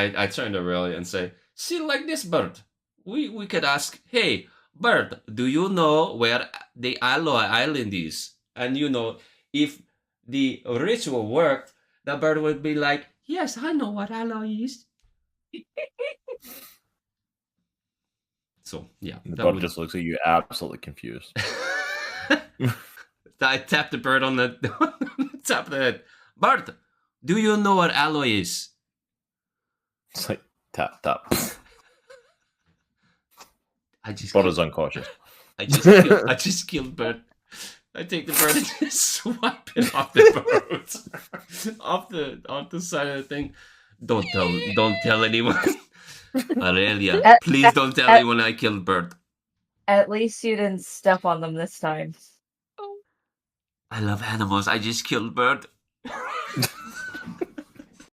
I turn to Aurelia and say, "See, like this bird, we could ask, hey, bird, do you know where the Alloy Island is?" And if the ritual worked, the bird would be like, "Yes, I know what Alloy is." So yeah, The that bird would. just looks at you absolutely confused. I tap the bird on the top of the head. Bird, do you know what Alloy is? It's like tap tap. I just Bird killed, is unconscious. I just killed bird. I take the bird and just swipe it off the boat, off the side of the thing. Don't tell anyone. Aurelia, At- please don't tell at- anyone I killed bird. At least you didn't step on them this time. I love animals. I just killed bird.